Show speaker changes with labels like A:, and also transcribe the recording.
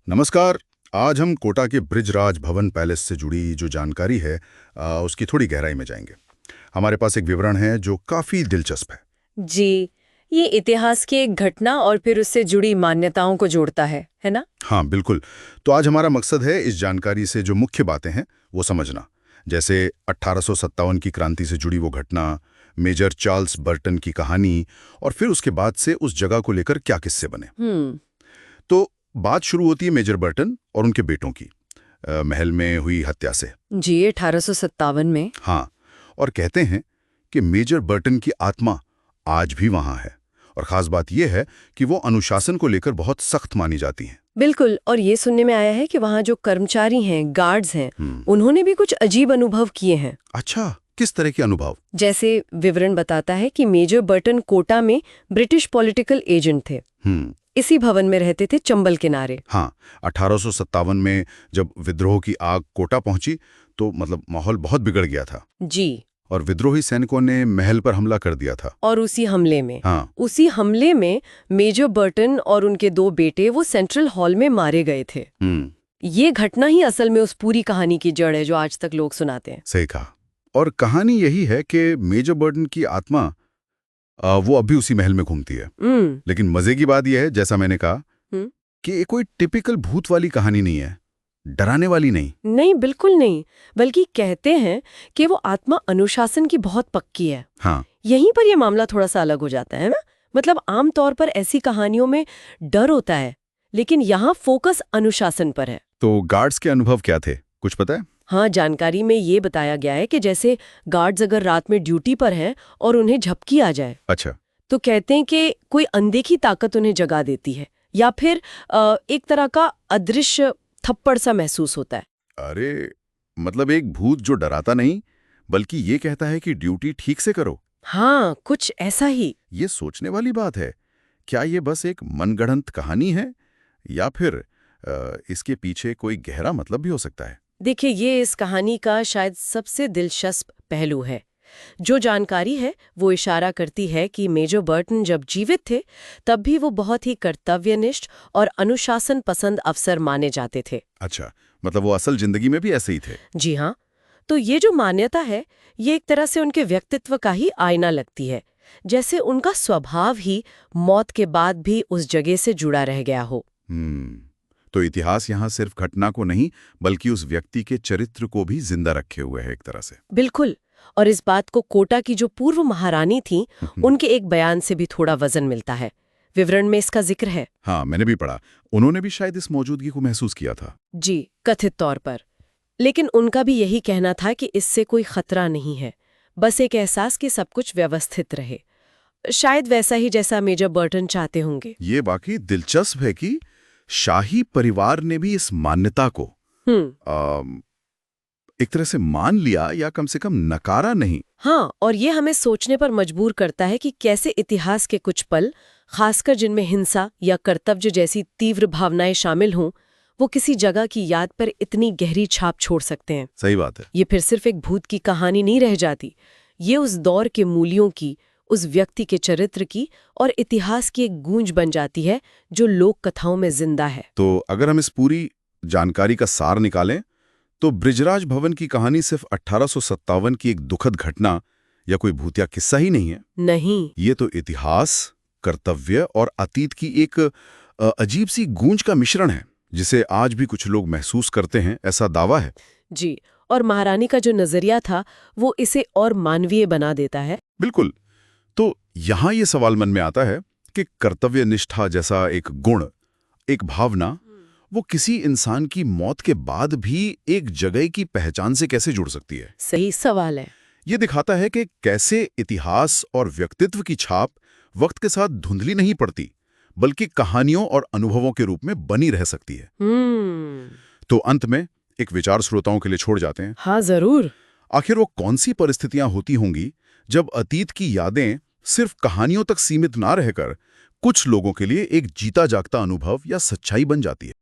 A: नमस्कार। आज हम कोटा के बृजराज भवन पैलेस से जुड़ी जो जानकारी है उसकी थोड़ी गहराई में जाएंगे। हमारे पास एक विवरण है जो काफी दिलचस्प है।
B: जी, ये इतिहास की एक घटना और फिर उससे जुड़ी मान्यताओं को जोड़ता है ना?
A: हाँ बिल्कुल। तो आज हमारा मकसद है इस जानकारी से जो मुख्य बातें हैं वो समझना। जैसे 1857 की क्रांति से जुड़ी वो घटना, मेजर चार्ल्स बर्टन की कहानी, और फिर उसके बाद से उस जगह को लेकर क्या किस्से बने।
B: हम्म।
A: तो बात शुरू होती है मेजर बर्टन और उनके बेटों की महल में हुई हत्या से।
B: जी, 1857 में।
A: हाँ, और कहते हैं कि मेजर बर्टन की आत्मा आज भी वहां है, और खास बात यह है कि वो अनुशासन को लेकर बहुत सख्त मानी जाती हैं।
B: बिल्कुल, और ये सुनने में आया है कि वहाँ जो कर्मचारी हैं, गार्ड्स हैं, उन्होंने भी कुछ अजीब अनुभव किए हैं।
A: अच्छा, किस तरह के अनुभव?
B: जैसे विवरण बताता है कि मेजर बर्टन कोटा में ब्रिटिश पॉलिटिकल एजेंट थे। इसी भवन में रहते थे, चंबल किनारे।
A: हाँ, 1857 में जब विद्रोह की आग कोटा पहुंची तो मतलब माहौल बहुत बिगड़ गया था।
B: जी।
A: और विद्रोही सैनिकों ने महल पर हमला कर दिया था।
B: और
A: हाँ।
B: उसी हमले में मेजर बर्टन और उनके दो बेटे वो सेंट्रल हॉल में मारे गए थे। ये घटना ही असल में उस पूरी कहानी की जड़ है जो आज तक लोग सुनाते हैं।
A: सही कहा। और कहानी यही है कि मेजर बर्टन की आत्मा वो अभी उसी महल में घूमती है। लेकिन मजे की बात यह है, जैसा मैंने कहा, कि ये कोई टिपिकल भूत वाली कहानी नहीं है, डराने वाली नहीं।
B: नहीं, बिल्कुल नहीं। बल्कि कहते हैं कि वो आत्मा अनुशासन की बहुत पक्की है।
A: हाँ।
B: यहीं पर ये मामला थोड़ा सा अलग हो जाता है ना। मतलब आमतौर पर ऐसी कहानियों में डर होता है, लेकिन यहाँ फोकस अनुशासन पर है।
A: तो गार्ड्स के अनुभव क्या थे, कुछ पता है?
B: हाँ, जानकारी में ये बताया गया है कि जैसे गार्ड्स अगर रात में ड्यूटी पर हैं और उन्हें झपकी आ जाए,
A: अच्छा,
B: तो कहते हैं कि कोई अनदेखी ताकत उन्हें जगा देती है, या फिर एक तरह का अदृश्य थप्पड़ सा महसूस होता है।
A: अरे, मतलब एक भूत जो डराता नहीं बल्कि ये कहता है कि ड्यूटी ठीक से करो।
B: हाँ, कुछ ऐसा ही।
A: ये सोचने वाली बात है। क्या ये बस एक मनगढ़ंत कहानी है या फिर इसके पीछे कोई गहरा मतलब भी हो सकता है?
B: देखिए, ये इस कहानी का शायद सबसे दिलचस्प पहलू है। जो जानकारी है वो इशारा करती है कि मेजर बर्टन जब जीवित थे तब भी वो बहुत ही कर्तव्यनिष्ठ और अनुशासन पसंद अफसर माने जाते थे।
A: अच्छा, मतलब वो असल जिंदगी में भी ऐसे ही थे?
B: जी हाँ। तो ये जो मान्यता है, ये एक तरह से उनके व्यक्तित्व का ही आईना लगती है, जैसे उनका स्वभाव ही मौत के बाद भी उस जगह से जुड़ा रह गया हो।
A: तो इतिहास यहाँ सिर्फ घटना को नहीं बल्कि उस व्यक्ति के चरित्र को भी जिंदा रखे हुए है एक तरह से।
B: बिल्कुल। और इस बात को कोटा की जो पूर्व महारानी थी उनके एक बयान से भी थोड़ा वजन मिलता है। विवरण में इसका जिक्र है।
A: हाँ, मैंने भी पढ़ा। उन्होंने भी शायद इस मौजूदगी को महसूस किया था।
B: जी, कथित तौर पर। लेकिन उनका भी यही कहना था कि इससे कोई खतरा नहीं है, बस एक एहसास कि सब कुछ व्यवस्थित रहे, शायद वैसा ही जैसा मेजर बर्टन चाहते होंगे।
A: ये बाकी दिलचस्प है कि शाही परिवार ने भी इस मान्यता को एक तरह से मान लिया या कम से कम नकारा नहीं।
B: हाँ, और ये हमें सोचने पर मजबूर करता है कि कैसे इतिहास के कुछ पल, खासकर जिनमें हिंसा या कर्तव्य जैसी तीव्र भावनाएं शामिल हों, वो किसी जगह की याद पर इतनी गहरी छाप छोड़ सकते हैं।
A: सही बात है।
B: ये फिर सिर्फ एक भूत की कहानी नहीं रह जाती, ये उस दौर के मूल्यों की, उस व्यक्ति के चरित्र की और इतिहास की एक गूंज बन जाती है जो लोक कथाओं में जिंदा है।
A: तो अगर हम इस पूरी जानकारी का सार निकालें तो बृजराज भवन की कहानी सिर्फ 1857 की एक दुखद घटना या कोई भूतिया किस्सा ही नहीं है।
B: नहीं,
A: ये तो इतिहास, कर्तव्य और अतीत की एक अजीब सी गूंज का मिश्रण है जिसे आज भी कुछ लोग महसूस करते हैं, ऐसा दावा है।
B: जी, और महारानी का जो नजरिया था वो इसे और मानवीय बना देता है।
A: बिल्कुल। तो यहाँ ये सवाल मन में आता है कि कर्तव्य निष्ठा जैसा एक गुण, एक भावना, वो किसी इंसान की मौत के बाद भी एक जगह की पहचान से कैसे जुड़ सकती है?
B: सही सवाल है।
A: ये दिखाता है कि कैसे इतिहास और व्यक्तित्व की छाप वक्त के साथ धुंधली नहीं पड़ती बल्कि कहानियों और अनुभवों के रूप में बनी रह सकती है। तो अंत में एक विचार श्रोताओं के लिए छोड़ जाते हैं।
B: हाँ, जरूर।
A: आखिर वो कौन सी परिस्थितियां होती होंगी जब अतीत की यादें सिर्फ कहानियों तक सीमित ना रहकर कुछ लोगों के लिए एक जीता जागता अनुभव या सच्चाई बन जाती है?